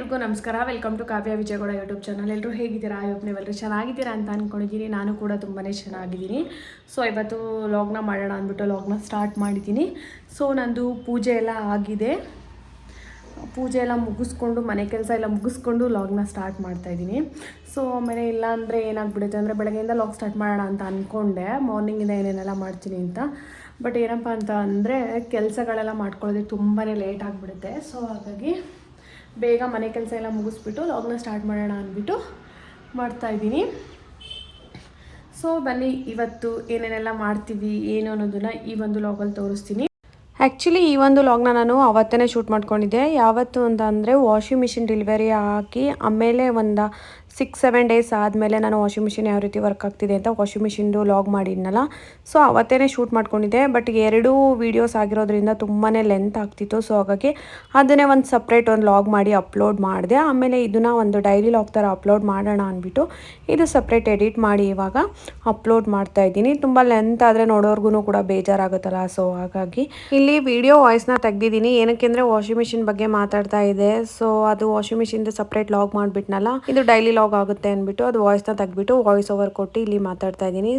ಎಲ್ರಿಗೂ ನಮಸ್ಕಾರ. Welcome to Kavya Vijayagowda YouTube channel. ಎಲ್ಲರೂ ಹೇಗಿದ್ದೀರಾ? ನೀವೆಲ್ಲರೂ ಚೆನ್ನಾಗಿದ್ದೀರಾ ಅಂತ ಅಂದ್ಕೊಂಡಿದ್ದೀನಿ. ನಾನು ಕೂಡ ತುಂಬಾ ಚೆನ್ನಾಗಿದ್ದೀನಿ. ಸೊ ಇವತ್ತು ಲಾಗ್ನ ಮಾಡೋಣ ಅಂದ್ಬಿಟ್ಟು ಲಾಗ್ನ ಸ್ಟಾರ್ಟ್ ಮಾಡಿದ್ದೀನಿ. ಸೊ ನಂದು ಪೂಜೆ ಎಲ್ಲ ಆಗಿದೆ. ಪೂಜೆ ಎಲ್ಲ ಮುಗಿಸ್ಕೊಂಡು ಮನೆ ಕೆಲಸ ಎಲ್ಲ ಮುಗಿಸ್ಕೊಂಡು ಲಾಗ್ನ ಸ್ಟಾರ್ಟ್ ಮಾಡ್ತಾಯಿದ್ದೀನಿ. ಸೊ ಆಮೇಲೆ ಇಲ್ಲಾಂದರೆ ಏನಾಗ್ಬಿಡುತ್ತೆ ಅಂದರೆ ಬೆಳಗ್ಗೆಯಿಂದ ಲಾಗ್ ಸ್ಟಾರ್ಟ್ ಮಾಡೋಣ ಅಂತ ಅಂದ್ಕೊಂಡೆ, ಮಾರ್ನಿಂಗಿಂದ ಏನೇನೆಲ್ಲ ಮಾಡ್ತೀನಿ ಅಂತ. ಬಟ್ ಏನಪ್ಪ ಅಂತ ಅಂದರೆ ಕೆಲಸಗಳೆಲ್ಲ ಮಾಡ್ಕೊಳ್ಳೋದಕ್ಕೆ ತುಂಬಾ ಲೇಟ್ ಆಗಿಬಿಡುತ್ತೆ. ಸೊ ಹಾಗಾಗಿ ಬೇಗ ಮನೆ ಕೆಲಸ ಎಲ್ಲ ಮುಗಿಸ್ಬಿಟ್ಟು ಲಾಗ್ನ ಸ್ಟಾರ್ಟ್ ಮಾಡೋಣ ಅಂದ್ಬಿಟ್ಟು ಮಾಡ್ತಾಯಿದ್ದೀನಿ. ಸೊ ಬನ್ನಿ ಇವತ್ತು ಏನೇನೆಲ್ಲ ಮಾಡ್ತೀವಿ ಏನು ಅನ್ನೋದನ್ನು ಈ ಒಂದು ಲಾಗಲ್ಲಿ ತೋರಿಸ್ತೀನಿ. ಆ್ಯಕ್ಚುಲಿ ಈ ಒಂದು ಲಾಗ್ನ ನಾನು ಅವತ್ತೇ ಶೂಟ್ ಮಾಡ್ಕೊಂಡಿದ್ದೆ. ಯಾವತ್ತು ಅಂತ ಅಂದರೆ ವಾಷಿಂಗ್ ಮಿಷಿನ್ ಡೆಲಿವರಿ ಹಾಕಿ ಆಮೇಲೆ ಒಂದು 6-7 ಡೇಸ್ ಆದಮೇಲೆ ನಾನು ವಾಷಿಂಗ್ ಮಿಷಿನ್ ಯಾವ ರೀತಿ ವರ್ಕ್ ಆಗ್ತಿದೆ ಅಂತ ವಾಷಿಂಗ್ ಮಿಷಿನ್ದು ಲಾಗ್ ಮಾಡಿದ್ನಲ್ಲ. ಸೊ ಅವತ್ತೇ ಶೂಟ್ ಮಾಡ್ಕೊಂಡಿದ್ದೆ. ಬಟ್ 2 ವೀಡಿಯೋಸ್ ಆಗಿರೋದ್ರಿಂದ ತುಂಬಾ ಲೆಂತ್ ಆಗ್ತಿತ್ತು. ಸೊ ಹಾಗಾಗಿ ಅದನ್ನೇ ಒಂದು ಸಪ್ರೇಟ್ ಒಂದು ಲಾಗ್ ಮಾಡಿ ಅಪ್ಲೋಡ್ ಮಾಡಿದೆ. ಆಮೇಲೆ ಇದನ್ನು ಒಂದು ಡೈಲಿ ಲಾಗ್ ಥರ ಅಪ್ಲೋಡ್ ಮಾಡೋಣ ಅಂದ್ಬಿಟ್ಟು ಇದು ಸಪ್ರೇಟ್ ಎಡಿಟ್ ಮಾಡಿ ಇವಾಗ ಅಪ್ಲೋಡ್ ಮಾಡ್ತಾಯಿದ್ದೀನಿ. ತುಂಬ ಲೆಂತ್ ಆದರೆ ನೋಡೋರ್ಗು ಕೂಡ ಬೇಜಾರಾಗುತ್ತಲ್ಲ. ಸೊ ಹಾಗಾಗಿ ಇಲ್ಲಿ ವಿಡಿಯೋ ವಾಯ್ಸ್ನ ತೆಗ್ದಿದ್ದೀನಿ. ಏನಕ್ಕೆ ಅಂದರೆ ವಾಷಿಂಗ್ ಮಿಷಿನ್ ಬಗ್ಗೆ ಮಾತಾಡ್ತಾ ಇದೆ. ಸೊ ಅದು ವಾಷಿಂಗ್ ಮಿಷಿನ್ದು ಸಪ್ರೇಟ್ ಲಾಗ್ ಮಾಡಿಬಿಟ್ನಲ್ಲ, ಇದು ಡೈಲಿ ಲಾಗ್ ಆಗುತ್ತೆ ಅಂದ್ಬಿಟ್ಟು ಅದು ವಾಯ್ಸ್ನ ತೆಗ್ಬಿಟ್ಟು ವಾಯ್ಸ್ ಓವರ್ ಕೊಟ್ಟು ಇಲ್ಲಿ ಮಾತಾಡ್ತಾ ಇದ್ದೀನಿ.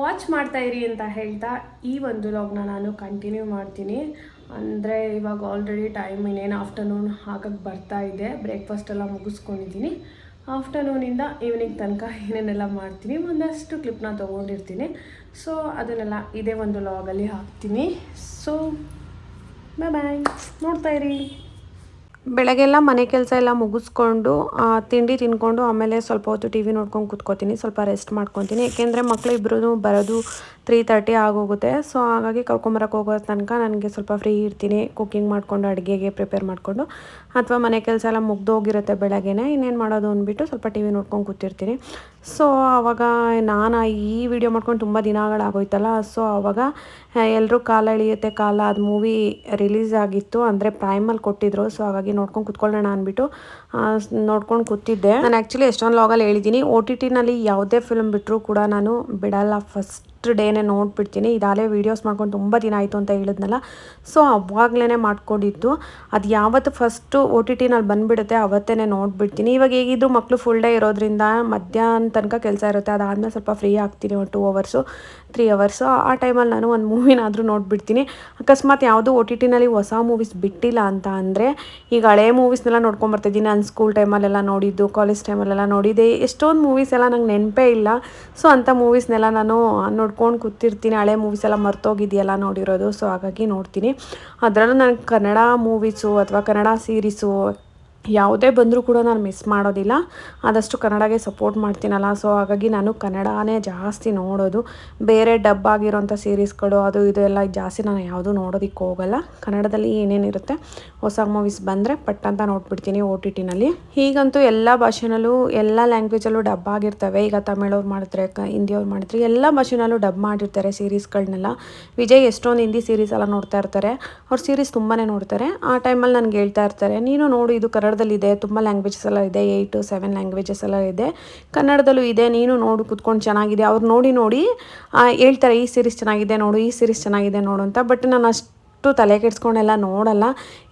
ವಾಚ್ ಮಾಡ್ತಾಯಿರಿ ಅಂತ ಹೇಳ್ತಾ ಈ ಒಂದು ಲಾಗ್ನ ನಾನು ಕಂಟಿನ್ಯೂ ಮಾಡ್ತೀನಿ. ಅಂದರೆ ಇವಾಗ ಆಲ್ರೆಡಿ ಟೈಮ್ ಇನ್ನೇನು ಆಫ್ಟರ್ನೂನ್ ಹಾಕಕ್ಕೆ ಬರ್ತಾ ಇದೆ. ಬ್ರೇಕ್ಫಾಸ್ಟ್ ಎಲ್ಲ ಮುಗಿಸ್ಕೊಂಡಿದ್ದೀನಿ. ಆಫ್ಟರ್ನೂನಿಂದ ಈವ್ನಿಂಗ್ ತನಕ ಏನೇನೆಲ್ಲ ಮಾಡ್ತೀನಿ ಒಂದಷ್ಟು ಕ್ಲಿಪ್ನ ತೊಗೊಂಡಿರ್ತೀನಿ. ಸೊ ಅದನ್ನೆಲ್ಲ ಇದೇ ಒಂದು ಲಾಗಲ್ಲಿ ಹಾಕ್ತೀನಿ. So bye ನೋಡ್ತಾಯಿರಿ. ಬೆಳಗ್ಗೆಲ್ಲ ಮನೆ ಕೆಲಸ ಎಲ್ಲ ಮುಗಿಸ್ಕೊಂಡು ತಿಂಡಿ ತಿನ್ಕೊಂಡು ಆಮೇಲೆ ಸ್ವಲ್ಪ ಹೊತ್ತು ಟಿ ವಿ ನೋಡ್ಕೊಂಡು ಕೂತ್ಕೋತೀನಿ. ಸ್ವಲ್ಪ ರೆಸ್ಟ್ ಮಾಡ್ಕೊತೀನಿ. ಏಕೆಂದರೆ ಮಕ್ಕಳು ಇಬ್ಬರೂ ಬರೋದು 3:30 ಆಗೋಗುತ್ತೆ. ಸೊ ಹಾಗಾಗಿ ಕರ್ಕೊಂಬರಕ್ಕೆ ಹೋಗೋ ತನಕ ನನಗೆ ಸ್ವಲ್ಪ ಫ್ರೀ ಇರ್ತೀನಿ. ಕುಕ್ಕಿಂಗ್ ಮಾಡಿಕೊಂಡು ಅಡುಗೆಗೆ ಪ್ರಿಪೇರ್ ಮಾಡಿಕೊಂಡು ಅಥವಾ ಮನೆ ಕೆಲಸ ಎಲ್ಲ ಮುಗ್ದೋಗಿರುತ್ತೆ ಬೆಳಗ್ಗೆನೇ, ಇನ್ನೇನು ಮಾಡೋದು ಅಂದ್ಬಿಟ್ಟು ಸ್ವಲ್ಪ ಟಿ ವಿ ನೋಡ್ಕೊಂಡು ಕೂತಿರ್ತೀನಿ. ಸೊ ಆವಾಗ ನಾನು ಈ ವಿಡಿಯೋ ಮಾಡ್ಕೊಂಡು ತುಂಬ ದಿನಗಳಾಗೋಯ್ತಲ್ಲ. ಸೊ ಆವಾಗ ಎಲ್ಲರೂ ಕಾಲ ಎಳೆಯುತ್ತೆ ಕಾಲ ಅದು ಮೂವಿ ರಿಲೀಸ್ ಆಗಿತ್ತು, ಅಂದರೆ ಪ್ರೈಮಲ್ಲಿ ಕೊಟ್ಟಿದ್ರು. ಸೊ ಹಾಗಾಗಿ ನೋಡ್ಕೊಂಡು ಕೂತ್ಕೊಳ್ಳೋಣ ಅಂದ್ಬಿಟ್ಟು ನೋಡ್ಕೊಂಡು ಕೂತಿದ್ದೆ. ನಾನು ಆ್ಯಕ್ಚುಲಿ ಎಷ್ಟೊಂದು ಲಾಗಲ್ಲಿ ಹೇಳಿದ್ದೀನಿ, OTTನಲ್ಲಿ ಯಾವುದೇ ಫಿಲ್ಮ್ ಬಿಟ್ಟರೂ ಕೂಡ ನಾನು ಬಿಡಲ್ಲ, ಫಸ್ಟ್ ಡೇನೇ ನೋಡಿಬಿಡ್ತೀನಿ. ಇದಾಗಲೇ ವೀಡಿಯೋಸ್ ಮಾಡ್ಕೊಂಡು ತುಂಬ ದಿನ ಆಯಿತು ಅಂತ ಹೇಳಿದ್ನಲ್ಲ. ಸೊ ಅವಾಗಲೇ ಮಾಡ್ಕೊಂಡಿದ್ದು. ಅದು ಯಾವತ್ತು ಫಸ್ಟು OTTನಲ್ಲಿ ಬಂದುಬಿಡುತ್ತೆ ಅವತ್ತೇ ನೋಡಿಬಿಡ್ತೀನಿ. ಇವಾಗ ಹೇಗಿದ್ರು ಮಕ್ಕಳು ಫುಲ್ ಡೇ ಇರೋದ್ರಿಂದ ಮಧ್ಯಾಹ್ನ ತನಕ ಕೆಲಸ ಇರುತ್ತೆ. ಅದಾದಮೇಲೆ ಸ್ವಲ್ಪ ಫ್ರೀ ಆಗ್ತೀನಿ, ಒಂದು 2 ಅವರ್ಸು 3 ಅವರ್ಸು. ಆ ಟೈಮಲ್ಲಿ ನಾನು ಒಂದು ಮೂವಿನಾದರೂ ನೋಡಿಬಿಡ್ತೀನಿ. ಅಕಸ್ಮಾತ್ ಯಾವುದು OTTನಲ್ಲಿ ಹೊಸ ಮೂವೀಸ್ ಬಿಟ್ಟಿಲ್ಲ ಅಂತ ಅಂದರೆ ಈಗ ಹಳೆ ಮೂವೀಸ್ನೆಲ್ಲ ನೋಡ್ಕೊಂಬರ್ತಿದ್ದೀನಿ. ನಾನು ಸ್ಕೂಲ್ ಟೈಮಲ್ಲೆಲ್ಲ ನೋಡಿದ್ದು, ಕಾಲೇಜ್ ಟೈಮಲ್ಲೆಲ್ಲ ನೋಡಿದ್ದೆ. ಎಷ್ಟೊಂದು ಮೂವೀಸ್ ಎಲ್ಲ ನಂಗೆ ನೆನಪೇ ಇಲ್ಲ. ಸೊ ಅಂಥ ಮೂವೀಸ್ನೆಲ್ಲ ನಾನು ನೋಡ್ಕೊಂಡು ಕೂತಿರ್ತೀನಿ. ಹಳೆ ಮೂವೀಸ್ ಎಲ್ಲ ಮರ್ತೋಗಿದೆಯಲ್ಲ ನೋಡಿರೋದು. ಸೊ ಹಾಗಾಗಿ ನೋಡ್ತೀನಿ. ಅದರಲ್ಲೂ ನನಗೆ ಕನ್ನಡ ಮೂವೀಸು ಅಥವಾ ಕನ್ನಡ ಸೀರೀಸು ಯಾವುದೇ ಬಂದರೂ ಕೂಡ ನಾನು ಮಿಸ್ ಮಾಡೋದಿಲ್ಲ. ಆದಷ್ಟು ಕನ್ನಡಗೆ ಸಪೋರ್ಟ್ ಮಾಡ್ತೀನಲ್ಲ. ಸೊ ಹಾಗಾಗಿ ನಾನು ಕನ್ನಡನೇ ಜಾಸ್ತಿ ನೋಡೋದು. ಬೇರೆ ಡಬ್ ಆಗಿರೋಂಥ ಸೀರೀಸ್ಗಳು ಅದು ಇದು ಎಲ್ಲ ಜಾಸ್ತಿ ನಾನು ಯಾವುದೂ ನೋಡೋದಕ್ಕೆ ಹೋಗಲ್ಲ. ಕನ್ನಡದಲ್ಲಿ ಏನೇನಿರುತ್ತೆ ಹೊಸ ಮೂವೀಸ್ ಬಂದರೆ ಪಟ್ ಅಂತ ನೋಡ್ಬಿಡ್ತೀನಿ OTTನಲ್ಲಿ. ಈಗಂತೂ ಎಲ್ಲ ಭಾಷೆನಲ್ಲೂ ಎಲ್ಲ ಲ್ಯಾಂಗ್ವೇಜಲ್ಲೂ ಡಬ್ ಆಗಿರ್ತವೆ. ಈಗ ತಮಿಳವ್ರು ಮಾಡಿದ್ರೆ, ಹಿಂದಿಯವ್ರು ಮಾಡಿದ್ರೆ ಎಲ್ಲ ಭಾಷೆನಲ್ಲೂ ಡಬ್ ಮಾಡಿರ್ತಾರೆ ಸೀರೀಸ್ಗಳನ್ನೆಲ್ಲ. ವಿಜಯ್ ಎಷ್ಟೊಂದು ಹಿಂದಿ ಸೀರೀಸ್ ಎಲ್ಲ ನೋಡ್ತಾ ಇರ್ತಾರೆ. ಅವ್ರ ಸೀರೀಸ್ ತುಂಬಾ ನೋಡ್ತಾರೆ. ಆ ಟೈಮಲ್ಲಿ ನನಗೆ ಹೇಳ್ತಾ ಇರ್ತಾರೆ, ನೀನು ನೋಡು ಇದು ಕನ್ನಡದಲ್ಲಿದೆ, ತುಂಬ ಲ್ಯಾಂಗ್ವೇಜಸ್ ಎಲ್ಲ ಇದೆ, 8-7 ಲ್ಯಾಂಗ್ವೇಜಸ್ ಎಲ್ಲ ಇದೆ, ಕನ್ನಡದಲ್ಲೂ ಇದೆ, ನೀನು ನೋಡು ಕೂತ್ಕೊಂಡು ಚೆನ್ನಾಗಿದೆ. ಅವ್ರು ನೋಡಿ ಹೇಳ್ತಾರೆ ಈ ಸೀರೀಸ್ ಚೆನ್ನಾಗಿದೆ ನೋಡು, ಈ ಸೀರೀಸ್ ಚೆನ್ನಾಗಿದೆ ನೋಡು ಅಂತ. ಬಟ್ ನಾನು ಅಷ್ಟು ತಲೆ ಕೆಡಿಸ್ಕೊಂಡೆಲ್ಲ ನೋಡಲ್ಲ.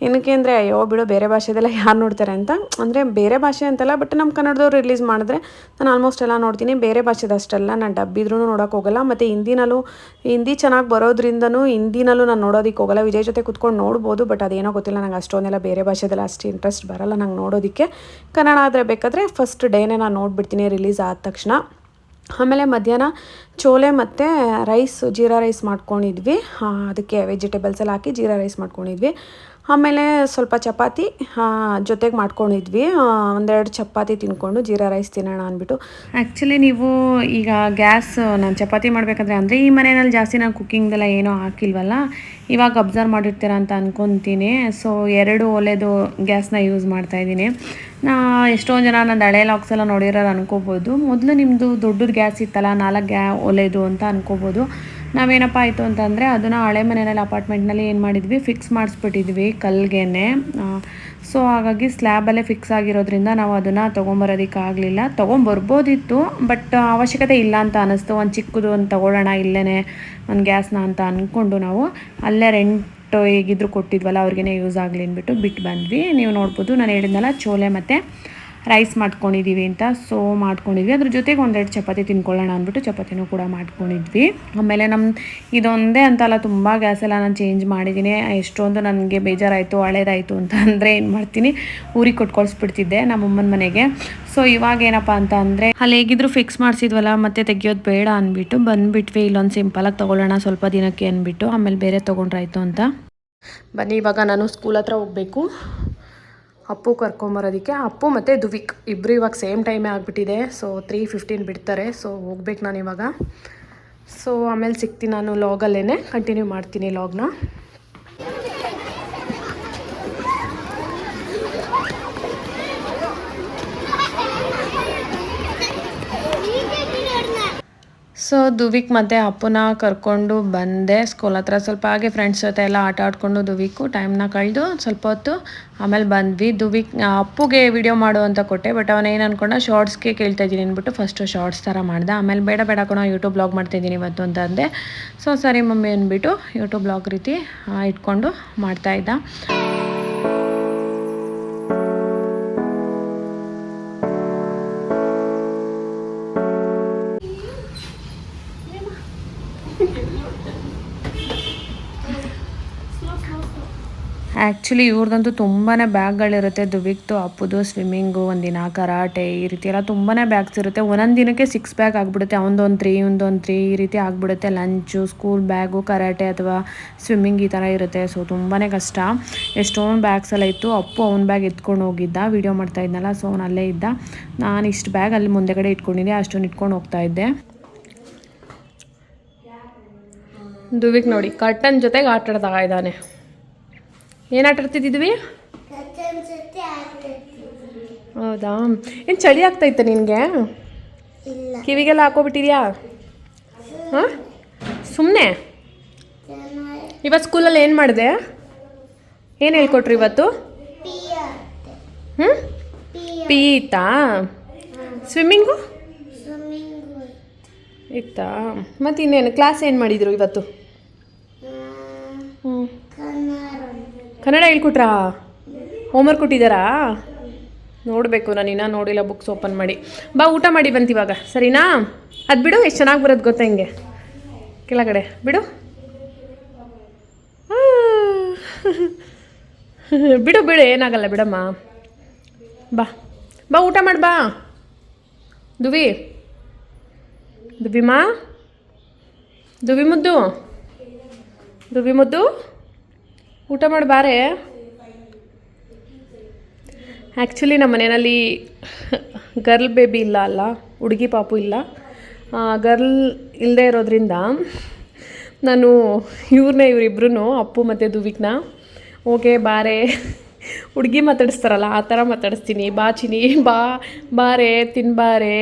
ಏನಕ್ಕೆ ಅಂದರೆ ಅಯ್ಯೋ ಬಿಡು ಬೇರೆ ಭಾಷೆದೆಲ್ಲ ಯಾರು ನೋಡ್ತಾರೆ ಅಂತ. ಅಂದರೆ ಬೇರೆ ಭಾಷೆ ಅಂತಲ್ಲ, ಬಟ್ ನಮ್ಮ ಕನ್ನಡದವ್ರು ರಿಲೀಸ್ ಮಾಡಿದ್ರೆ ನಾನು ಆಲ್ಮೋಸ್ಟ್ ಎಲ್ಲ ನೋಡ್ತೀನಿ. ಬೇರೆ ಭಾಷೆದಷ್ಟೆಲ್ಲ ನಾನು ಡಬ್ಬಿದ್ರೂ ನೋಡೋಕೆ ಹೋಗಲ್ಲ. ಮತ್ತು ಹಿಂದಿ ಚೆನ್ನಾಗಿ ಬರೋದ್ರಿಂದನೂ ಹಿಂದಿನಲ್ಲೂ ನಾನು ನೋಡೋದಕ್ಕೆ ಹೋಗಲ್ಲ. ವಿಜಯ್ ಜೊತೆ ಕೂತ್ಕೊಂಡು ನೋಡ್ಬೋದು, ಬಟ್ ಅದೇನೋ ಗೊತ್ತಿಲ್ಲ, ನಂಗೆ ಅಷ್ಟೊಂದೆಲ್ಲ ಬೇರೆ ಭಾಷೆದೆಲ್ಲ ಅಷ್ಟು ಇಂಟ್ರೆಸ್ಟ್ ಬರಲ್ಲ ನಂಗೆ ನೋಡೋದಕ್ಕೆ. ಕನ್ನಡ ಆದರೆ ಬೇಕಾದರೆ ಫಸ್ಟ್ ಡೇನೇ ನಾನು ನೋಡಿಬಿಡ್ತೀನಿ ರಿಲೀಸ್ ಆದ ತಕ್ಷಣ. ಆಮೇಲೆ ಮಧ್ಯಾಹ್ನ ಚೋಲೆ ಮತ್ತು ರೈಸ್, ಜೀರಾ ರೈಸ್ ಮಾಡ್ಕೊಂಡಿದ್ವಿ. ಅದಕ್ಕೆ ವೆಜಿಟೇಬಲ್ಸ್ ಎಲ್ಲ ಹಾಕಿ ಜೀರಾ ರೈಸ್ ಮಾಡ್ಕೊಂಡಿದ್ವಿ. ಆಮೇಲೆ ಸ್ವಲ್ಪ ಚಪಾತಿ ಜೊತೆಗೆ ಮಾಡ್ಕೊಂಡಿದ್ವಿ. 1-2 ಚಪಾತಿ ತಿನ್ಕೊಂಡು ಜೀರಾ ರೈಸ್ ತಿನ್ನೋಣ ಅಂದ್ಬಿಟ್ಟು. ಆ್ಯಕ್ಚುಲಿ ನೀವು ಈಗ ಗ್ಯಾಸ್ ನಾನು ಚಪಾತಿ ಮಾಡಬೇಕಾದ್ರೆ ಅಂದರೆ ಈ ಮನೆಯಲ್ಲಿ ಜಾಸ್ತಿ ನಾನು ಕುಕ್ಕಿಂಗ್ದೆಲ್ಲ ಏನೂ ಹಾಕಿಲ್ವಲ್ಲ, ಇವಾಗ ಅಬ್ಸರ್ವ್ ಮಾಡಿರ್ತೀರ ಅಂತ ಅಂದ್ಕೊತೀನಿ. ಸೊ 2 ಒಲೆದು ಗ್ಯಾಸ್ನ ಯೂಸ್ ಮಾಡ್ತಾಯಿದ್ದೀನಿ. ಎಷ್ಟೊಂದು ಜನ ನನ್ನ ಹಳೆ ಲಾಗ್ಸ್ ಎಲ್ಲ ನೋಡಿರೋರು ಅನ್ಕೋಬೋದು, ಮೊದಲು ನಿಮ್ಮದು ದೊಡ್ಡದು ಗ್ಯಾಸ್ ಇತ್ತಲ್ಲ 4 ಒಲೆದು ಅಂತ ಅನ್ಕೋಬೋದು. ನಾವೇನಪ್ಪ ಆಯಿತು ಅಂತಂದರೆ ಅದನ್ನು ಹಳೆ ಮನೆಯಲ್ಲಿ ಅಪಾರ್ಟ್ಮೆಂಟ್ನಲ್ಲಿ ಏನು ಮಾಡಿದ್ವಿ, ಫಿಕ್ಸ್ ಮಾಡಿಸ್ಬಿಟ್ಟಿದ್ವಿ ಕಲ್ಗೆನೆ. ಸೊ ಹಾಗಾಗಿ ಸ್ಲ್ಯಾಬಲ್ಲೇ ಫಿಕ್ಸ್ ಆಗಿರೋದ್ರಿಂದ ನಾವು ಅದನ್ನು ತೊಗೊಂಬರೋದಕ್ಕಾಗಲಿಲ್ಲ. ತೊಗೊಂಬರ್ಬೋದಿತ್ತು, ಬಟ್ ಅವಶ್ಯಕತೆ ಇಲ್ಲ ಅಂತ ಅನ್ನಿಸ್ತು. ಒಂದು ಚಿಕ್ಕದು ಒಂದು ತೊಗೊಳ್ಳೋಣ ಇಲ್ಲೇ ಒಂದು ಗ್ಯಾಸ್ನ ಅಂತ ಅಂದ್ಕೊಂಡು ನಾವು ಅಲ್ಲೇ ಹೇಗಿದ್ರು ಕೊಟ್ಟಿದ್ವಲ್ಲ ಅವ್ರಿಗೇ ಯೂಸ್ ಆಗಲಿ ಅಂದ್ಬಿಟ್ಟು ಬಿಟ್ಟು ಬಂದ್ವಿ. ನೀವು ನೋಡ್ಬೋದು ನಾನು ಹೇಳಿದ್ನಲ್ಲ ಚೋಲೆ ಮತ್ತು ರೈಸ್ ಮಾಡ್ಕೊಂಡಿದ್ದೀವಿ ಅಂತ. ಸೊ ಮಾಡ್ಕೊಂಡಿದ್ವಿ, ಅದ್ರ ಜೊತೆಗೆ ಒಂದೆರಡು ಚಪಾತಿ ತಿನ್ಕೊಳ್ಳೋಣ ಅಂದ್ಬಿಟ್ಟು ಚಪಾತಿನೂ ಕೂಡ ಮಾಡ್ಕೊಂಡಿದ್ವಿ. ಆಮೇಲೆ ಇದೊಂದೇ ಅಂತಲ್ಲ, ತುಂಬ ಗ್ಯಾಸೆಲ್ಲ ನಾನು ಚೇಂಜ್ ಮಾಡಿದ್ದೀನಿ. ಎಷ್ಟೊಂದು ನನಗೆ ಬೇಜಾರಾಯಿತು, ಹಳೇದಾಯಿತು ಅಂತ ಅಂದರೆ ಏನು ಮಾಡ್ತೀನಿ, ಊರಿಗೆ ಕೊಟ್ಕೊಳ್ಸ್ಬಿಡ್ತಿದ್ದೆ ನಮ್ಮಮ್ಮನ ಮನೆಗೆ. ಸೊ ಇವಾಗ ಏನಪ್ಪ ಅಂತ ಅಂದರೆ ಅಲ್ಲಿ ಹೇಗಿದ್ರು ಫಿಕ್ಸ್ ಮಾಡಿಸಿದ್ವಲ್ಲ ಮತ್ತೆ ತೆಗಿಯೋದು ಬೇಡ ಅಂದ್ಬಿಟ್ಟು ಬಂದುಬಿಟ್ವಿ. ಇಲ್ಲೊಂದು ಸಿಂಪಲಾಗಿ ತೊಗೊಳ್ಳೋಣ ಸ್ವಲ್ಪ ದಿನಕ್ಕೆ ಅಂದ್ಬಿಟ್ಟು, ಆಮೇಲೆ ಬೇರೆ ತೊಗೊಂಡ್ರಾಯ್ತು ಅಂತ. ಬನ್ನಿ ಇವಾಗ ನಾನು ಸ್ಕೂಲ್ ಹತ್ರ ಹೋಗಬೇಕು ಅಪ್ಪು ಕರ್ಕೊಂಬರೋದಕ್ಕೆ. ಅಪ್ಪು ಮತ್ತು ದುವಿಕ್ ಇಬ್ಬರು ಇವಾಗ ಸೇಮ್ ಟೈಮೇ ಆಗಿಬಿಟ್ಟಿದೆ. ಸೊ 3:15 ಬಿಡ್ತಾರೆ. ಸೊ ಹೋಗ್ಬೇಕು ನಾನು ಇವಾಗ. ಸೊ ಆಮೇಲೆ ಸಿಗ್ತೀನಿ ನಾನು ಲಾಗಲ್ಲೇ ಕಂಟಿನ್ಯೂ ಮಾಡ್ತೀನಿ ಲಾಗ್ನ. ಸೊ ದುವಿಕ್ ಮತ್ತು ಅಪ್ಪನ ಕರ್ಕೊಂಡು ಬಂದೆ ಸ್ಕೂಲ್ ಹತ್ರ. ಸ್ವಲ್ಪ ಹಾಗೆ ಫ್ರೆಂಡ್ಸ್ ಜೊತೆ ಎಲ್ಲ ಆಟ ಆಡ್ಕೊಂಡು ದುವಿಕ್ಕು ಟೈಮ್ನ ಕಳೆದು ಸ್ವಲ್ಪ ಹೊತ್ತು ಆಮೇಲೆ ಬಂದ್ವಿ. ಅಪ್ಪುಗೆ ವಿಡಿಯೋ ಮಾಡು ಅಂತ ಕೊಟ್ಟೆ, ಬಟ್ ಅವನೇನು ಅಂದ್ಕೊಂಡ ಶಾರ್ಟ್ಸ್ಗೆ ಕೇಳ್ತಾ ಇದ್ದೀನಿ ಅಂದ್ಬಿಟ್ಟು ಫಸ್ಟು ಶಾರ್ಟ್ಸ್ ಥರ ಮಾಡಿದೆ. ಆಮೇಲೆ ಬೇಡ ಕಣೋ ಯೂಟ್ಯೂಬ್ ಬ್ಲಾಗ್ ಮಾಡ್ತಾಯಿದ್ದೀನಿ ಇವತ್ತು ಅಂತ ಅಂದೆ. ಸೊ ಸರಿ ಮಮ್ಮಿ ಅಂದ್ಬಿಟ್ಟು ಯೂಟ್ಯೂಬ್ ಬ್ಲಾಗ್ ರೀತಿ ಇಟ್ಕೊಂಡು ಮಾಡ್ತಾಯಿದ್ದ. ಆ್ಯಕ್ಚುಲಿ ಇವ್ರದಂತೂ ತುಂಬಾ ಬ್ಯಾಗ್ಗಳಿರುತ್ತೆ. ದುವಿಕ್ತು ಅಪ್ಪುದು ಸ್ವಿಮ್ಮಿಂಗು, ಒಂದಿನ ಕರಾಟೆ, ಈ ರೀತಿ ಎಲ್ಲ ತುಂಬಾ ಬ್ಯಾಗ್ಸ್ ಇರುತ್ತೆ. ಒಂದೊಂದು ದಿನಕ್ಕೆ 6 ಬ್ಯಾಗ್ ಆಗಿಬಿಡುತ್ತೆ. ಒಂದೊಂದು 3 ಈ ರೀತಿ ಆಗಿಬಿಡುತ್ತೆ. ಲಂಚು, ಸ್ಕೂಲ್ ಬ್ಯಾಗು, ಕರಾಟೆ ಅಥವಾ ಸ್ವಿಮ್ಮಿಂಗ್ ಈ ಥರ ಇರುತ್ತೆ. ಸೊ ತುಂಬಾ ಕಷ್ಟ. ಎಷ್ಟೊಂದು ಬ್ಯಾಗ್ಸ್ ಎಲ್ಲ ಇತ್ತು. ಅಪ್ಪು ಅವ್ನ ಬ್ಯಾಗ್ ಎತ್ಕೊಂಡು ಹೋಗಿದ್ದ, ವೀಡಿಯೋ ಮಾಡ್ತಾ ಇದ್ನಲ್ಲ, ಸೊ ಅವ್ನು ಅಲ್ಲೇ ಇದ್ದ. ನಾನು ಇಷ್ಟು ಬ್ಯಾಗ್ ಅಲ್ಲಿ ಮುಂದೆ ಕಡೆ ಇಟ್ಕೊಂಡಿದ್ದೆ, ಅಷ್ಟೊಂದು ಇಟ್ಕೊಂಡು ಹೋಗ್ತಾ ಇದ್ದೆ. ದುವಿಕ್ ನೋಡಿ ಕರ್ಟನ್ ಜೊತೆಗೆ ಆಟ ಆಡ್ತಾ ಇದ್ದಾನೆ. ಏನು ಆಟ ಆಡ್ತಿದ್ವಿ? ಹೌದಾ, ಏನು ಚಳಿ ಆಗ್ತೈತೆ ನಿನಗೆ? ಕಿವಿಗೆಲ್ಲ ಹಾಕೋಬಿಟ್ಟಿದ್ಯಾ? ಹಾಂ, ಸುಮ್ಮನೆ ಇವತ್ತು ಸ್ಕೂಲಲ್ಲಿ ಏನು ಮಾಡಿದೆ? ಏನು ಹೇಳ್ಕೊಟ್ರಿ ಇವತ್ತು? ಪಿ ಇತ್ತಾ? ಸ್ವಿಮ್ಮಿಂಗು ಇತ್ತಾ? ಮತ್ತು ಇನ್ನೇನು ಕ್ಲಾಸ್ ಏನು ಮಾಡಿದರು ಇವತ್ತು? ಕನ್ನಡ ಹೇಳ್ಕೊಟ್ರಾ? ಹೋಮ್ವರ್ಕ್ ಕೊಟ್ಟಿದ್ದಾರಾ? ನೋಡಬೇಕು, ನಾನು ಇನ್ನೂ ನೋಡಿಲ್ಲ ಬುಕ್ಸ್ ಓಪನ್ ಮಾಡಿ. ಬಾ ಊಟ ಮಾಡಿ ಬಂತು ಇವಾಗ, ಸರಿನಾ? ಅದು ಬಿಡು, ಎಷ್ಟು ಚೆನ್ನಾಗಿ ಬರೋದು ಗೊತ್ತಾ ಹಿಂಗೆ ಕೆಳಗಡೆ ಬಿಡು. ಬಿಡು ಏನಾಗಲ್ಲ ಬಿಡಮ್ಮ. ಬಾ ಊಟ ಮಾಡಿ ಬಾ. ದುಬಿಮಾ, ದುಬಿ ಮುದ್ದು ಊಟ ಮಾಡಿ ಬಾರೆ. ಆ್ಯಕ್ಚುಲಿ ನಮ್ಮ ಮನೆಯಲ್ಲಿ ಗರ್ಲ್ ಬೇಬಿ ಅಲ್ಲ, ಹುಡುಗಿ ಪಾಪು ಇಲ್ಲ. ಗರ್ಲ್ ಇಲ್ಲದೆ ಇರೋದ್ರಿಂದ ನಾನು ಇವರಿಬ್ರು ಅಪ್ಪು ಮತ್ತು ದುವಿಕ್ನ ಓಕೆ ಬಾರೆ ಹುಡುಗಿ ಮಾತಾಡಿಸ್ತಾರಲ್ಲ ಆ ಥರ ಮಾತಾಡಿಸ್ತೀನಿ. ಚಿನಿ ಬಾರೆ ತಿನ್ಬಾರೆ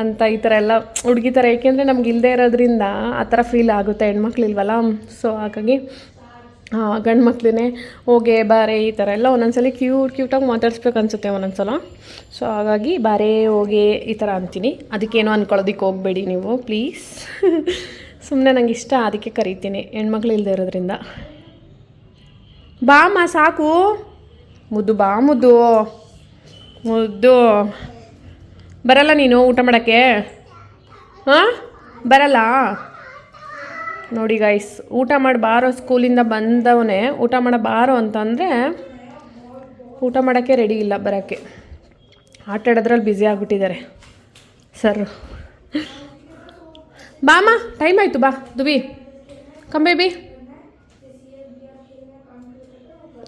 ಅಂತ ಈ ಥರ ಎಲ್ಲ ಹುಡುಗಿ ಥರ. ಏಕೆಂದರೆ ನಮ್ಗೆ ಇಲ್ಲದೆ ಇರೋದ್ರಿಂದ ಆ ಥರ ಫೀಲ್ ಆಗುತ್ತೆ, ಹೆಣ್ಮಕ್ಳಿಲ್ವಲ್ಲ. ಸೊ ಹಾಗಾಗಿ ಗಂಡು ಮಕ್ಳೇ ಹೋಗೆ ಬಾರೆ ಈ ಥರ ಎಲ್ಲ ಒಂದೊಂದ್ಸಲ ಕ್ಯೂಟಾಗಿ ಮಾತಾಡಿಸ್ಬೇಕು ಅನಿಸುತ್ತೆ ಒಂದೊಂದ್ಸಲ. ಸೊ ಹಾಗಾಗಿ ಬಾರೆ ಹೋಗೆ ಈ ಥರ ಅಂತೀನಿ. ಅದಕ್ಕೇನೋ ಅಂದ್ಕೊಳ್ಳೋದಕ್ಕೆ ಹೋಗಬೇಡಿ ನೀವು ಪ್ಲೀಸ್. ಸುಮ್ಮನೆ ನಂಗೆ ಇಷ್ಟ, ಅದಕ್ಕೆ ಕರಿತೀನಿ, ಹೆಣ್ಮಕ್ಳು ಇಲ್ಲದೆ ಇರೋದ್ರಿಂದ. ಬಾಮ್ಮ ಸಾಕು ಮುದ್ದು, ಬಾ ಮುದ್ದು ಬರಲ್ಲ ನೀನು ಊಟ ಮಾಡೋಕ್ಕೆ? ಹಾಂ ಬರಲ್ಲ? ನೋಡಿ ಗೈಸ್, ಊಟ ಮಾಡಿ ಬಾರೋ, ಸ್ಕೂಲಿಂದ ಬಂದವನೇ ಊಟ ಮಾಡೋ ಬಾರೋ ಅಂತಂದರೆ ಊಟ ಮಾಡೋಕ್ಕೆ ರೆಡಿ ಇಲ್ಲ, ಬರೋಕ್ಕೆ ಆಟ ಆಡೋದ್ರಲ್ಲಿ ಬ್ಯುಸಿ ಆಗಿಬಿಟ್ಟಿದ್ದಾರೆ ಸರ್. ಬಾಮ್ಮ ಟೈಮ್ ಆಯಿತು, ಬಾ Duvi, come baby,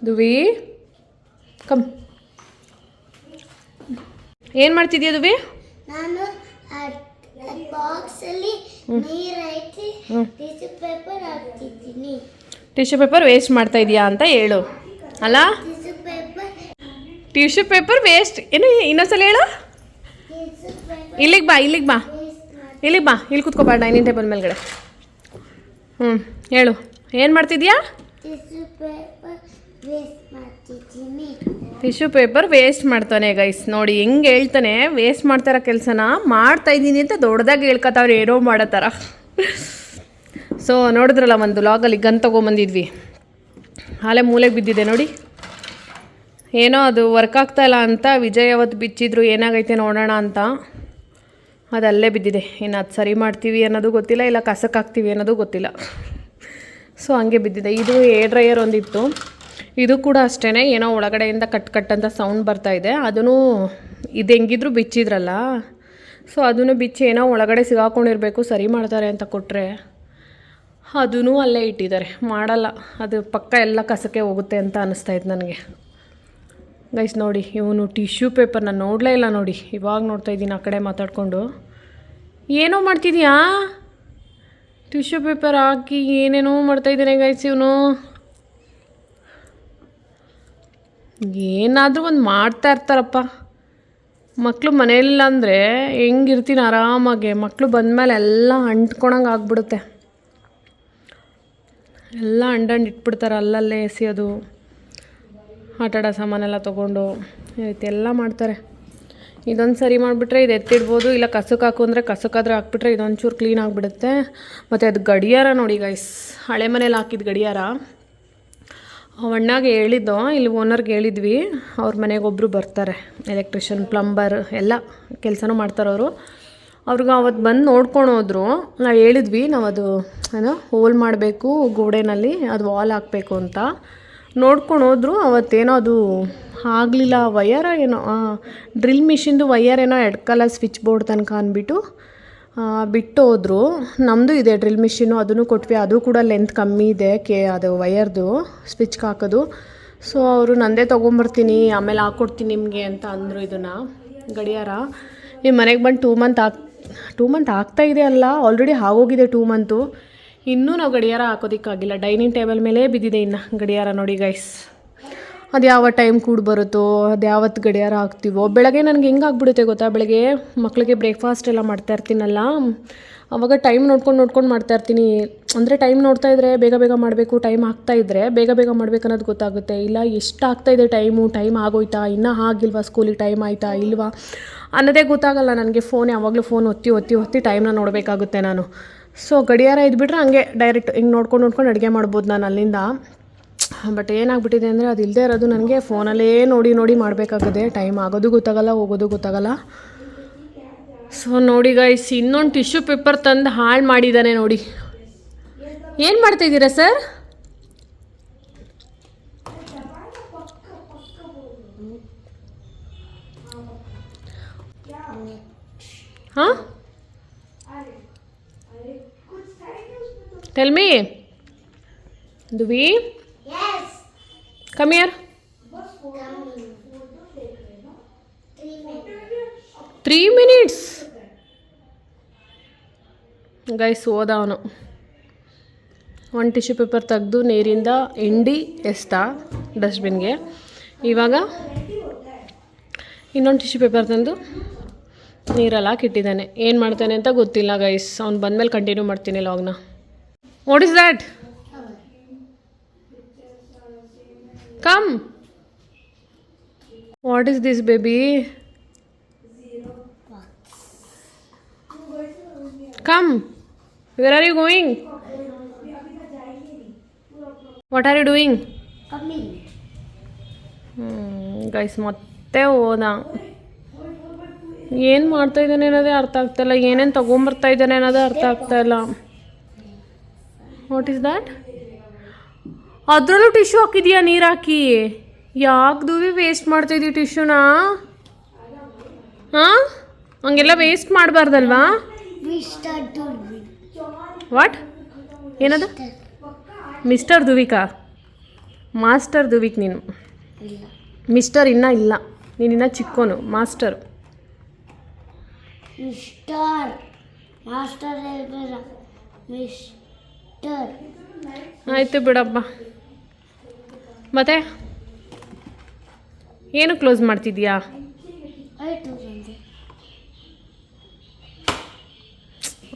Duvi come. ಏನು ಮಾಡ್ತಿದ್ಯಾ ದುವಿ? ನಾನು ಬಾಕ್ಸ್ ಅಲ್ಲಿ ನೀರು ಹಾಕಿ ಟಿಶ್ಯೂ ಪೇಪರ್ ಹಾಕ್ತಿದ್ದೀನಿ. ಟಿಶ್ಯೂ ಪೇಪರ್ ವೇಸ್ಟ್ ಮಾಡ್ತಾ ಇದೀಯಾ ಅಂತ ಹೇಳು ಅಲ್ಲ? ಟಿಶ್ಯೂ ಪೇಪರ್ ವೇಸ್ಟ್ ಏನು? ಇನ್ನೊಂದ್ಸಲ ಹೇಳು. ಇಲ್ಲಿಗೆ ಬಾ ಇಲ್ಲಿ ಕೂತ್ಕೋಬಾ ಡೈನಿಂಗ್ ಟೇಬಲ್ ಮೇಲ್ಗಡೆ. ಹೇಳು, ಏನು ಮಾಡ್ತಿದ್ಯಾ? ಟಿಶ್ಯೂ ಪೇಪರ್ ವೇಸ್ಟ್ ಮಾಡ್ತಾನೆ ಗೈಸ್. ನೋಡಿ ಹೆಂಗೆ ಹೇಳ್ತಾನೆ, ವೇಸ್ಟ್ ಮಾಡ್ತಾರ ಕೆಲಸನ ಮಾಡ್ತಾಯಿದ್ದೀನಿ ಅಂತ ದೊಡ್ಡದಾಗಿ ಹೇಳ್ಕೊತಾವ್ರು, ಏನೋ ಮಾಡೋ ಥರ. ಸೊ ನೋಡಿದ್ರಲ್ಲ, ಒಂದು ಲಾಗಲ್ಲಿ ಗನ್ ತೊಗೊಂಬಂದಿದ್ವಿ. ಹಾಲೆ ಮೂಲೆಗೆ ಬಿದ್ದಿದೆ ನೋಡಿ. ಏನೋ ಅದು ವರ್ಕ್ ಆಗ್ತಾಯಿಲ್ಲ ಅಂತ ವಿಜಯ್ ಅವತ್ತು ಬಿಚ್ಚಿದ್ರು ಏನಾಗೈತೆ ನೋಡೋಣ ಅಂತ. ಅದು ಅಲ್ಲೇ ಬಿದ್ದಿದೆ. ಇನ್ನು ಅದು ಸರಿ ಮಾಡ್ತೀವಿ ಅನ್ನೋದು ಗೊತ್ತಿಲ್ಲ, ಇಲ್ಲ ಕಸಕ್ಕೆ ಹಾಕ್ತೀವಿ ಅನ್ನೋದು ಗೊತ್ತಿಲ್ಲ. ಸೊ ಹಂಗೆ ಬಿದ್ದಿದೆ. ಇದು ಏರ್ ಡ್ರೈಯರ್ ಒಂದಿತ್ತು, ಇದು ಕೂಡ ಅಷ್ಟೇ ಏನೋ ಒಳಗಡೆಯಿಂದ ಕಟ್ ಅಂತ ಸೌಂಡ್ ಬರ್ತಾಯಿದೆ. ಅದೂ ಇದು ಹೆಂಗಿದ್ರು ಬಿಚ್ಚಿದ್ರಲ್ಲ, ಸೊ ಅದನ್ನು ಬಿಚ್ಚಿ ಏನೋ ಒಳಗಡೆ ಸಿಗಾಕೊಂಡಿರಬೇಕು, ಸರಿ ಮಾಡ್ತಾರೆ ಅಂತ ಕೊಟ್ಟರೆ ಅದೂ ಅಲ್ಲೇ ಇಟ್ಟಿದ್ದಾರೆ. ಮಾಡಲ್ಲ, ಅದು ಪಕ್ಕ ಎಲ್ಲ ಕಸಕ್ಕೆ ಹೋಗುತ್ತೆ ಅಂತ ಅನ್ನಿಸ್ತಾಯಿತ್ತು ನನಗೆ. ಗೈಸ್ ನೋಡಿ, ಇವನು ಟಿಶ್ಯೂ ಪೇಪರ್ ನಾನು ನೋಡಲೇ ಇಲ್ಲ ನೋಡಿ, ಇವಾಗ ನೋಡ್ತಾಯಿದ್ದೀನಿ ಆ ಕಡೆ ಮಾತಾಡಿಕೊಂಡು. ಏನೋ ಮಾಡ್ತಿದ್ಯಾ? ಟಿಶ್ಯೂ ಪೇಪರ್ ಹಾಕಿ ಏನೇನೋ ಮಾಡ್ತಾಯಿದ್ದಾನೆ ಗೈಸ್ ಇವನು. ಏನಾದರೂ ಒಂದು ಮಾಡ್ತಾ ಇರ್ತಾರಪ್ಪ ಮಕ್ಕಳು. ಮನೆಯಲ್ಲಿಲ್ಲ ಅಂದರೆ ಹೆಂಗಿರ್ತೀನಿ ಆರಾಮಾಗೆ, ಮಕ್ಕಳು ಬಂದಮೇಲೆ ಎಲ್ಲ ಅಂಟ್ಕೊಳಂಗೆ ಆಗ್ಬಿಡುತ್ತೆ. ಎಲ್ಲ ಅಂಡಂಡು ಇಟ್ಬಿಡ್ತಾರೆ, ಅಲ್ಲಲ್ಲೇ ಎಸೆಯೋದು, ಆಟಾಡೋ ಸಾಮಾನೆಲ್ಲ ತೊಗೊಂಡು ಈ ರೀತಿ ಎಲ್ಲ ಮಾಡ್ತಾರೆ. ಇದೊಂದು ಸರಿ ಮಾಡಿಬಿಟ್ರೆ ಇದು ಎತ್ತಿಡ್ಬೋದು, ಇಲ್ಲ ಕಸಕ್ಕೆ ಹಾಕು ಅಂದರೆ ಕಸಕ್ಕಾದ್ರೆ ಹಾಕ್ಬಿಟ್ರೆ ಇದೊಂಚೂರು ಕ್ಲೀನ್ ಆಗಿಬಿಡುತ್ತೆ. ಮತ್ತು ಅದು ಗಡಿಯಾರ ನೋಡಿ ಗೈಸ್, ಹಳೆ ಮನೇಲಿ ಹಾಕಿದ ಗಡಿಯಾರ. ಅಣ್ಣಾಗೆ ಹೇಳಿದ್ದೋ, ಇಲ್ಲಿ ಓನರ್ಗೆ ಹೇಳಿದ್ವಿ, ಅವ್ರ ಮನೆಗೆ ಒಬ್ಬರು ಬರ್ತಾರೆ, ಎಲೆಕ್ಟ್ರಿಷಿಯನ್, ಪ್ಲಂಬರ್ ಎಲ್ಲ ಕೆಲಸನೂ ಮಾಡ್ತಾರವರು. ಅವ್ರಿಗೆ ಅವತ್ತು ಬಂದು ನೋಡ್ಕೊಂಡು ಹೋದ್ರು. ನಾವು ಹೇಳಿದ್ವಿ, ನಾವು ಅದು ಏನೋ ಹೋಲ್ ಮಾಡಬೇಕು ಗೋಡೆನಲ್ಲಿ, ಅದು ವಾಲ್ ಹಾಕಬೇಕು ಅಂತ. ನೋಡ್ಕೊಂಡು ಹೋದ್ರು. ಅವತ್ತೇನೋ ಅದು ಆಗಲಿಲ್ಲ, ವಯರ ಏನೋ ಡ್ರಿಲ್ ಮಿಷಿನ್ದು ವಯರ್ ಏನೋ ಎಡ್ಕಲ್ಲ ಸ್ವಿಚ್ ಬೋರ್ಡ್ ತನಕ ಅಂದ್ಬಿಟ್ಟು ಬಿಟ್ಟು ಹೋದ್ರು. ನಮ್ಮದು ಇದೆ ಡ್ರಿಲ್ ಮಿಷಿನ್ನು, ಅದನ್ನು ಕೊಟ್ವಿ, ಅದು ಕೂಡ ಲೆಂತ್ ಕಮ್ಮಿ ಇದೆ ಅದು ವಯರ್ದು ಸ್ವಿಚ್ಗೆ ಹಾಕೋದು. ಸೊ ಅವರು ನಂದೇ ತೊಗೊಂಬರ್ತೀನಿ ಆಮೇಲೆ ಹಾಕ್ಕೊಡ್ತೀನಿ ನಿಮಗೆ ಅಂತ ಅಂದರು. ಇದನ್ನು ಗಡಿಯಾರ ಈ ಮನೆಗೆ ಬಂದು 2 ಮಂತ್ ಆಗ್ತಾಯಿದೆ ಅಲ್ಲ, ಆಲ್ರೆಡಿ ಆಗೋಗಿದೆ 2 ಮಂತು. ಇನ್ನೂ ನಾವು ಗಡಿಯಾರ ಹಾಕೋದಕ್ಕಾಗಿಲ್ಲ. ಡೈನಿಂಗ್ ಟೇಬಲ್ ಮೇಲೆ ಬಿದ್ದಿದೆ ಇನ್ನು ಗಡಿಯಾರ ನೋಡಿ ಗೈಸ್. ಅದು ಯಾವ ಟೈಮ್ ಕೂಡ ಬರುತ್ತೋ, ಅದು ಯಾವತ್ತು ಗಡಿಯಾರ ಹಾಕ್ತೀವೋ. ಬೆಳಗ್ಗೆ ನನಗೆ ಹೆಂಗೆ ಆಗ್ಬಿಡುತ್ತೆ ಗೊತ್ತಾ, ಬೆಳಗ್ಗೆ ಮಕ್ಕಳಿಗೆ ಬ್ರೇಕ್ಫಾಸ್ಟ್ ಎಲ್ಲ ಮಾಡ್ತಾ ಇರ್ತೀನಲ್ಲ, ಆವಾಗ ಟೈಮ್ ನೋಡ್ಕೊಂಡು ಮಾಡ್ತಾಯಿರ್ತೀನಿ. ಅಂದರೆ ಟೈಮ್ ನೋಡ್ತಾಯಿದ್ರೆ ಬೇಗ ಮಾಡಬೇಕು, ಟೈಮ್ ಆಗ್ತಾಯಿದ್ರೆ ಬೇಗ ಮಾಡಬೇಕು ಅನ್ನೋದು ಗೊತ್ತಾಗುತ್ತೆ. ಇಲ್ಲ ಎಷ್ಟು ಆಗ್ತಾಯಿದೆ ಟೈಮ್ ಆಗೋಯ್ತಾ, ಇನ್ನೂ ಆಗಿಲ್ವಾ, ಸ್ಕೂಲಿಗೆ ಟೈಮ್ ಆಯಿತಾ ಇಲ್ವಾ ಅನ್ನೋದೇ ಗೊತ್ತಾಗಲ್ಲ ನನಗೆ. ಯಾವಾಗಲೂ ಫೋನ್ ಒತ್ತಿ ಟೈಮ್ನ ನೋಡಬೇಕಾಗುತ್ತೆ ನಾನು. ಸೊ ಗಡಿಯಾರ ಇದ್ಬಿಟ್ರೆ ಹಂಗೆ ಡೈರೆಕ್ಟ್ ಹಿಂಗೆ ನೋಡ್ಕೊಂಡು ಅಡುಗೆ ಮಾಡ್ಬೋದು ನಾನು ಅಲ್ಲಿಂದ. ಬಟ್ ಏನಾಗ್ಬಿಟ್ಟಿದೆ ಅಂದರೆ ಅದು ಇಲ್ಲದೆ ಇರೋದು ನನಗೆ ಫೋನಲ್ಲೇ ನೋಡಿ ಮಾಡಬೇಕಾಗುತ್ತೆ. ಟೈಮ್ ಆಗೋದು ಗೊತ್ತಾಗಲ್ಲ, ಹೋಗೋದು ಗೊತ್ತಾಗಲ್ಲ. ಸೊ ನೋಡಿ ಗೈಸ್, ಇನ್ನೊಂದು ಟಿಶ್ಯೂ ಪೇಪರ್ ತಂದು ಹಾಳು ಮಾಡಿದ್ದಾನೆ ನೋಡಿ. ಏನು ಮಾಡ್ತಾಯಿದ್ದೀರಾ ಸರ್? ಹಾಂ, tell me Duvi. Yes. Come here. 3 minutes. Guys ಹೋದ ಅವನು. ಒಂದು ಟಿಶ್ಯೂ ಪೇಪರ್ ತೆಗೆದು ನೀರಿಂದ ಹಿಂಡಿ ಎಸ್ತ ಡಸ್ಟ್ಬಿನ್ಗೆ. ಇವಾಗ ಇನ್ನೊಂದು ಟಿಶ್ಯೂ ಪೇಪರ್ ತಂದು ನೀರಲ್ಲಿ ಹಾಕಿಟ್ಟಿದ್ದಾನೆ. ಏನು ಮಾಡ್ತಾನೆ ಅಂತ ಗೊತ್ತಿಲ್ಲ ಗೈಸ್. ಅವ್ನು ಬಂದಮೇಲೆ ಕಂಟಿನ್ಯೂ ಮಾಡ್ತೀನಿ ಲಾಗ್ನ. What is that? Come. What is this, baby? Come. Where are you going? What are you doing? Coming. Guys ಮತ್ತೆ ಹೋದ. ಏನು ಮಾಡ್ತಾ ಇದ್ದಾನೆ ಅನ್ನೋದೇ ಅರ್ಥ ಆಗ್ತಾಯಿಲ್ಲ, ಏನೇನು ತೊಗೊಂಬರ್ತಾ ಇದ್ದಾನೆ ಅನ್ನೋದೇ ಅರ್ಥ ಆಗ್ತಾಯಿಲ್ಲ. What is that? ಅದರಲ್ಲೂ ಟಿಶ್ಯೂ ಹಾಕಿದೀಯಾ ನೀರು ಹಾಕಿ? ಯಾಕೆ ದುವಿ ವೇಸ್ಟ್ ಮಾಡ್ತಾಯಿದ್ದೀವಿ ಟಿಶ್ಯೂನ? ಹಾಂ, ಹಂಗೆಲ್ಲ ವೇಸ್ಟ್ ಮಾಡಬಾರ್ದಲ್ವಾ? ವಾಟ್? ಏನದು? ಮಿಸ್ಟರ್ ದುವಿಕಾ? ಮಾಸ್ಟರ್ ದುವಿಕ್ ನೀನು. ಮಿಸ್ಟರ್ ಇನ್ನೂ ಇಲ್ಲ, ನೀನಿನ್ನ ಚಿಕ್ಕೋನು. ಮಾಸ್ಟರ್ ಆಯಿತು ಬಿಡಪ್ಪ. ಮತ್ತೆ ಏನು ಕ್ಲೋಸ್ ಮಾಡ್ತಿದ್ಯಾ?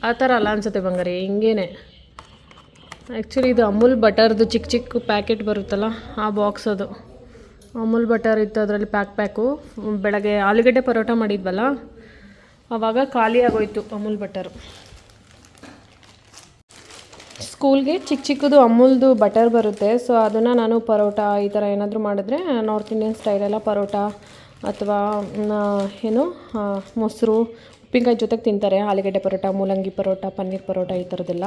ಆ ಥರ ಅಲ್ಲ ಅನ್ಸುತ್ತೆ ಬಂಗಾರಿ, ಹಿಂಗೇನೆ. ಆ್ಯಕ್ಚುಲಿ ಇದು ಅಮೂಲ್ ಬಟರ್ದು ಚಿಕ್ಕ ಪ್ಯಾಕೆಟ್ ಬರುತ್ತಲ್ಲ, ಆ ಬಾಕ್ಸ್ ಅದು. ಅಮೂಲ್ ಬಟರ್ ಇತ್ತು ಅದರಲ್ಲಿ ಪ್ಯಾಕು. ಬೆಳಗ್ಗೆ ಆಲೂಗಡ್ಡೆ ಪರೋಟ ಮಾಡಿದ್ವಲ್ಲ, ಆವಾಗ ಖಾಲಿ ಆಗೋಯ್ತು ಅಮೂಲ್ ಬಟರು. ಸ್ಕೂಲ್ಗೆ ಚಿಕ್ಕ ಚಿಕ್ಕದು ಅಮೂಲ್ದು ಬಟರ್ ಬರುತ್ತೆ. ಸೊ ಅದನ್ನು ನಾನು ಪರೋಟ ಈ ಥರ ಏನಾದರೂ ಮಾಡಿದ್ರೆ ನಾರ್ತ್ ಇಂಡಿಯನ್ ಸ್ಟೈಲೆಲ್ಲ ಪರೋಟ ಅಥವಾ ಏನು ಮೊಸರು ಉಪ್ಪಿನಕಾಯಿ ಜೊತೆಗೆ ತಿಂತಾರೆ. ಆಲೂಗಡ್ಡೆ ಪರೋಟ, ಮೂಲಂಗಿ ಪರೋಟ, ಪನ್ನೀರ್ ಪರೋಟ ಈ ಥರದ್ದೆಲ್ಲ.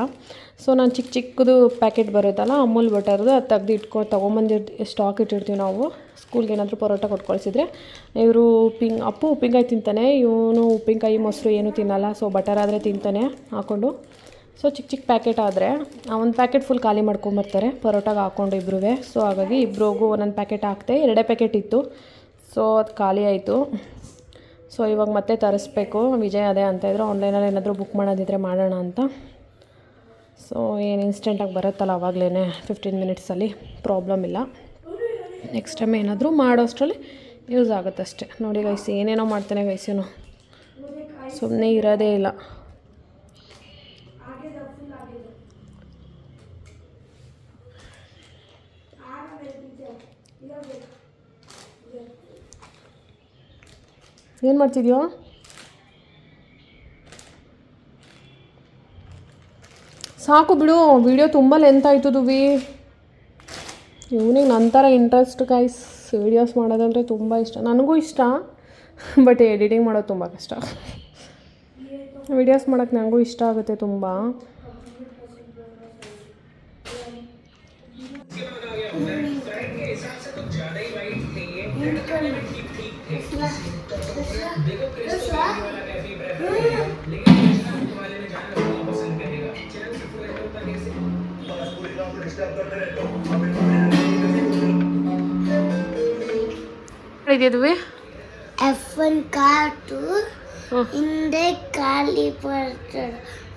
ಸೊ ನಾನು ಚಿಕ್ಕ ಚಿಕ್ಕದು ಪ್ಯಾಕೆಟ್ ಬರುತ್ತಲ್ಲ ಅಮೂಲ್ ಬಟರ್ದು, ಅದು ತೊಗೊಂಬಂದು ಸ್ಟಾಕ್ ಇಟ್ಟಿರ್ತೀವಿ ನಾವು. ಸ್ಕೂಲ್ಗೆ ಏನಾದರೂ ಪರೋಟ ಕೊಟ್ಟು ಕಳಿಸಿದ್ರೆ ಇವರು ಅಪ್ಪು ಉಪ್ಪಿನಕಾಯಿ ತಿಂತಾನೆ, ಇವನು ಉಪ್ಪಿನಕಾಯಿ ಮೊಸರು ಏನೂ ತಿನ್ನಲ್ಲ. ಸೊ ಬಟರ್ ಆದರೆ ತಿಂತಾನೆ ಹಾಕ್ಕೊಂಡು. ಸೊ ಚಿಕ್ಕ ಚಿಕ್ಕ ಪ್ಯಾಕೆಟ್ ಆದರೆ ಒಂದು ಪ್ಯಾಕೆಟ್ ಫುಲ್ ಖಾಲಿ ಮಾಡ್ಕೊಂಬರ್ತಾರೆ ಪರೋಟಾಗೆ ಹಾಕ್ಕೊಂಡು ಇಬ್ಬರೂ. ಸೊ ಹಾಗಾಗಿ ಇಬ್ಬರಿಗೂ ಒಂದೊಂದು ಪ್ಯಾಕೆಟ್ ಹಾಕ್ತೆ. 2 ಪ್ಯಾಕೆಟ್ ಇತ್ತು. ಸೊ ಅದು ಖಾಲಿ ಆಯಿತು. ಸೊ ಇವಾಗ ಮತ್ತೆ ತರಿಸ್ಬೇಕು. ವಿಜಯ್ ಅದೇ ಅಂತಾಯಿದ್ರು ಆನ್ಲೈನಲ್ಲಿ ಏನಾದರೂ ಬುಕ್ ಮಾಡೋದಿದ್ರೆ ಮಾಡೋಣ ಅಂತ. ಸೊ ಏನು ಇನ್ಸ್ಟೆಂಟಾಗಿ ಬರುತ್ತಲ್ಲ ಆವಾಗಲೇ 15 ಮಿನಿಟ್ಸಲ್ಲಿ, ಪ್ರಾಬ್ಲಮ್ ಇಲ್ಲ. ನೆಕ್ಸ್ಟ್ ಟೈಮ್ ಏನಾದರೂ ಮಾಡೋಷ್ಟರಲ್ಲಿ ಯೂಸ್ ಆಗುತ್ತಷ್ಟೆ. ನೋಡಿ ಗೈಸ್ ಏನೇನೋ ಮಾಡ್ತಾನೆ ಗೈಸೇನು, ಸುಮ್ಮನೆ ಇರೋದೇ ಇಲ್ಲ. ಏನು ಮಾಡ್ತಿದ್ಯೋ? ಸಾಕು ಬಿಡು, ವಿಡಿಯೋ ತುಂಬ ಲೆಂತ್ ಆಯಿತು ದುವಿ. ಇವನಿಗೆ ನಂತರ ಇಂಟ್ರೆಸ್ಟ್ ಗೈಸ್, ವೀಡಿಯೋಸ್ ಮಾಡೋದಂದರೆ ತುಂಬ ಇಷ್ಟ. ನನಗೂ ಇಷ್ಟ, ಬಟ್ ಎಡಿಟಿಂಗ್ ಮಾಡೋದು ತುಂಬ ಕಷ್ಟ. ವೀಡಿಯೋಸ್ ಮಾಡೋಕ್ಕೆ ನನಗೂ ಇಷ್ಟ ಆಗುತ್ತೆ ತುಂಬ. ಇದೆಯದುವೆ F1 ಕಾರು ಹಿಂದೆ ಖಾಲಿ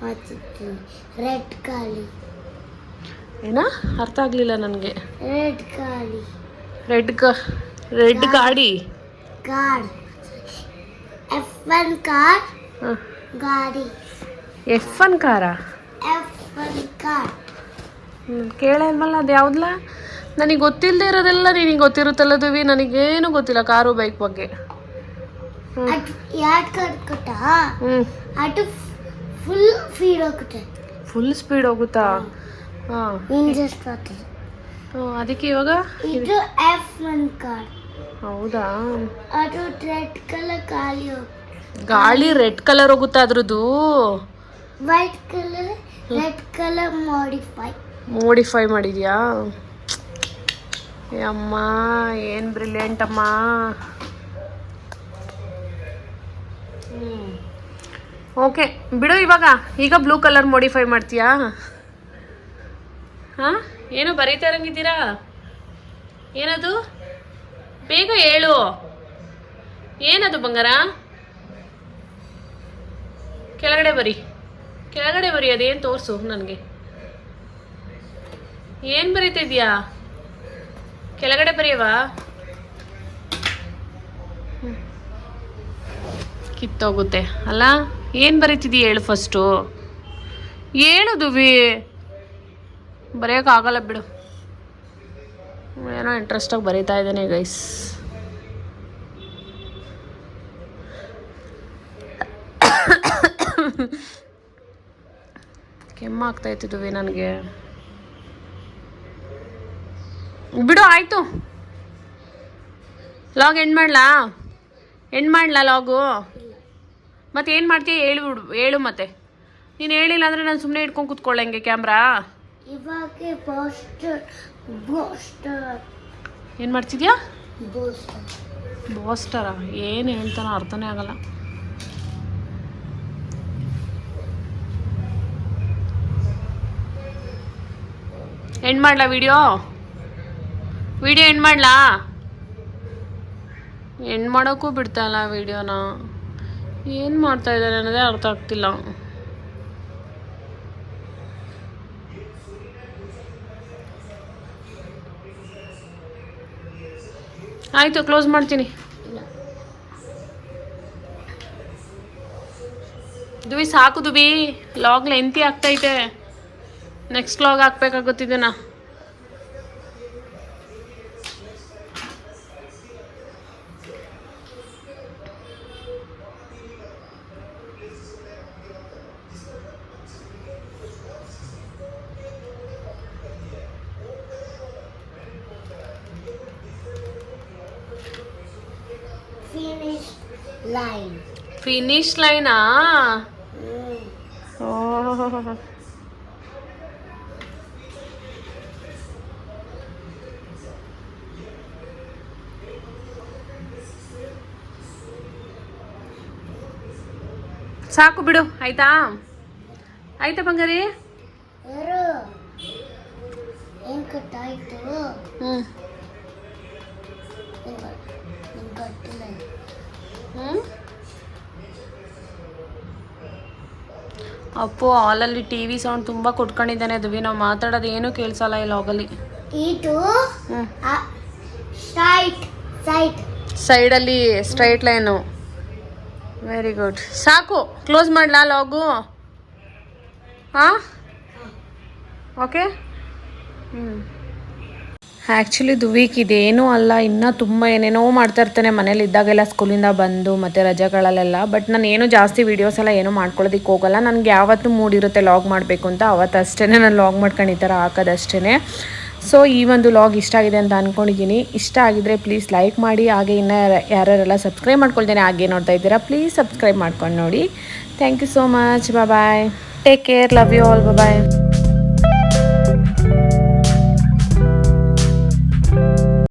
ಮಾಡ್ತಿದ್ದೀನಿ. ರೆಡ್ ಖಾಲಿ. ಏನಾ ಅರ್ಥ ಆಗಲಿಲ್ಲ ನನಗೆ. ರೆಡ್ ಖಾಲಿ. ರೆಡ್ ಗಾಡಿ. ಕಾರ್. F1 car. ಗಾಡಿ. F1 ಕಾರಾ? F1 car. ಕೇಳಲ್ವಲ್ಲ ಅದು ಯಾವುದಲ್ಲ. ನನಗೆ ಗೊತ್ತಿಲ್ಲದೆ ಇರೋದೆಲ್ಲ ನಿನಗೆ ಗೊತ್ತಿರುತ್ತಲ್ಲ ದುವಿ, ನನಗೇನು ಗೊತ್ತಿಲ್ಲ ಕಾರು ಬೈಕ್ ಬಗ್ಗೆ. ಯಾಡ್ ಕಾರ್ ಕೊಟ್ಟ ಅದು ಫುಲ್ ಸ್ಪೀಡ್ ಹೋಗುತ್ತೆ. ಫುಲ್ ಸ್ಪೀಡ್ ಹೋಗುತ್ತಾ? ಹಾಂ, ಇಂಜಸ್ಟ್ ಆಗ್ತದೆ. ಅದಕ್ಕೆ ಇವಾಗ ಇದು F1 ಕಾರ್. ಹೌದಾ? ಅದು ರೆಡ್ ಕಲರ್ ಖಾಲಿ ಹೋಗುತ್ತೆ. ಗಾಳಿ ರೆಡ್ ಕಲರ್ ಹೋಗುತ್ತಾ ಅದ್ರದ್ದು? White colour red colour modify ಮಾಡಿದ್ಯಾ? ಅಮ್ಮ ಏನು ಬ್ರಿಲಿಯಂಟ್ ಅಮ್ಮ. ಓಕೆ ಬಿಡು ಇವಾಗ. ಈಗ ಬ್ಲೂ ಕಲರ್ ಮಾಡಿಫೈ ಮಾಡ್ತೀಯಾ? ಹಾಂ, ಏನೋ ಬರೀತಾ ಇರಂಗಿದ್ದೀರಾ? ಏನದು? ಬೇಗ ಹೇಳು, ಏನದು ಬಂಗಾರ? ಕೆಳಗಡೆ ಬರಿ, ಅದೇನು ತೋರಿಸು ನನಗೆ. ಏನು ಬರೀತಾ ಇದೆಯಾ? ಕೆಳಗಡೆ ಬರೆಯವಾ? ಕಿತ್ತೋಗುತ್ತೆ ಅಲ್ಲ. ಏನು ಬರೀತಿದೀಯ ಹೇಳು ಫಸ್ಟು. ಹೇಳು ದುವಿ. ಬರೆಯೋಕ್ಕಾಗಲ್ಲ ಬಿಡು. ಏನೋ ಇಂಟ್ರೆಸ್ಟಾಗಿ ಬರೀತಾ ಇದ್ದಾನೆ ಗೈಸ್. ಕೆಮ್ಮಾಗ್ತಾಯಿತ್ತು ದುವಿ ನನಗೆ. ಬಿಡು ಆಯಿತು. ಲಾಗ್ ಎಂಡ್ ಮಾಡಲಾ ಲಾಗು? ಮತ್ತೆ ಏನು ಮಾಡ್ತೀಯ ಹೇಳು ಮತ್ತೆ. ನೀನು ಹೇಳಿಲ್ಲ ಅಂದರೆ ನಾನು ಸುಮ್ಮನೆ ಇಟ್ಕೊಂಡು ಕೂತ್ಕೊಳ್ಳಂಗೆ ಕ್ಯಾಮ್ರಾ. ಇವಾಗ ಏನು ಮಾಡ್ತಿದ್ಯಾ? ಬೋಸ್ಟರ್. ಏನು ಹೇಳ್ತಾನೋ ಅರ್ಥನೇ ಆಗಲ್ಲ. ಎಂಡ್ ಮಾಡಲಾ ವಿಡಿಯೋ ಎಂಡ್ ಮಾಡಲಾ? ಎಂಡ್ ಮಾಡೋಕ್ಕೂ ಬಿಡ್ತಾಯಿಲ್ಲ ವಿಡಿಯೋನ. ಏನು ಮಾಡ್ತಾ ಇದ್ದಾರೆ ಅನ್ನೋದೇ ಅರ್ಥ ಆಗ್ತಿಲ್ಲ. ಆಯಿತು, ಕ್ಲೋಸ್ ಮಾಡ್ತೀನಿ. ದುವಿ ಸಾಕು ದುವಿ, ಲಾಗ್ ಲೆಂತಿ ಆಗ್ತೈತೆ. ನೆಕ್ಸ್ಟ್ ಲಾಗ್ ಹಾಕ್ಬೇಕಾಗುತ್ತಿದ್ದೆನಾ. Finish line. ಫಿನಿಶ್ ಲೈನಾ? ಸಾಕು ಬಿಡು, ಆಯ್ತಾ ಆಯ್ತಾ ಬಂಗಾರಿ? ಯಾರು ಏನ್ ಕಟ್ಟಾಯ್ತು? ಕಟ್ಟಿಲ್ಲ. ಅಪ್ಪು ಹಾಲಲ್ಲಿ ಟಿ ವಿ ಸೌಂಡ್ ತುಂಬ ಕೊಟ್ಕೊಂಡಿದ್ದಾನೆ. ಅದುವಿ ನಾವು ಮಾತಾಡೋದು ಏನೂ ಕೇಳಿಸಲ್ಲ ಈ ಲಾಗಲ್ಲಿ. ಇದು ಸ್ಟ್ರೈಟ್ ಸೈಡ್ ಸೈಡಲ್ಲಿ ಸ್ಟ್ರೈಟ್ ಲೈನು. Very good. ಸಾಕು, ಕ್ಲೋಸ್ ಮಾಡಲಾ ಲಾಗು? ಹಾಂ, ಓಕೆ. ಆ್ಯಕ್ಚುಲಿ ದುವೀಕ್ ಇದೇನೂ ಅಲ್ಲ, ಇನ್ನೂ ತುಂಬ ಏನೇನೋ ಮಾಡ್ತಾ ಇರ್ತಾನೆ ಮನೇಲಿ ಇದ್ದಾಗೆಲ್ಲ, ಸ್ಕೂಲಿಂದ ಬಂದು ಮತ್ತು ರಜೆಗಳಲ್ಲೆಲ್ಲ. ಬಟ್ ನಾನು ಏನು ಜಾಸ್ತಿ ವೀಡಿಯೋಸ್ ಎಲ್ಲ ಏನೂ ಮಾಡ್ಕೊಳ್ಳೋದಕ್ಕೆ ಹೋಗಲ್ಲ. ನನಗೆ ಯಾವತ್ತೂ ಮೂಡಿರುತ್ತೆ ಲಾಗ್ ಮಾಡಬೇಕು ಅಂತ, ಅವತ್ತು ಅಷ್ಟೇ ನಾನು ಲಾಗ್ ಮಾಡ್ಕೊಂಡು ಈ ಥರ ಹಾಕೋದಷ್ಟೇ. ಸೊ ಈ ಒಂದು ಲಾಗ್ ಇಷ್ಟ ಆಗಿದೆ ಅಂತ ಅಂದ್ಕೊಂಡಿದ್ದೀನಿ. ಇಷ್ಟ ಆಗಿದ್ರೆ ಪ್ಲೀಸ್ ಲೈಕ್ ಮಾಡಿ. ಹಾಗೆ ಇನ್ನೂ ಯಾರ್ಯಾರೆಲ್ಲ ಸಬ್ಸ್ಕ್ರೈಬ್ ಮಾಡ್ಕೊಳ್ತೇನೆ ಹಾಗೆ ನೋಡ್ತಾ ಇದ್ದೀರಾ, ಪ್ಲೀಸ್ ಸಬ್ಸ್ಕ್ರೈಬ್ ಮಾಡ್ಕೊಂಡು ನೋಡಿ. Thank you so much. Bye, take care, love you all, bye.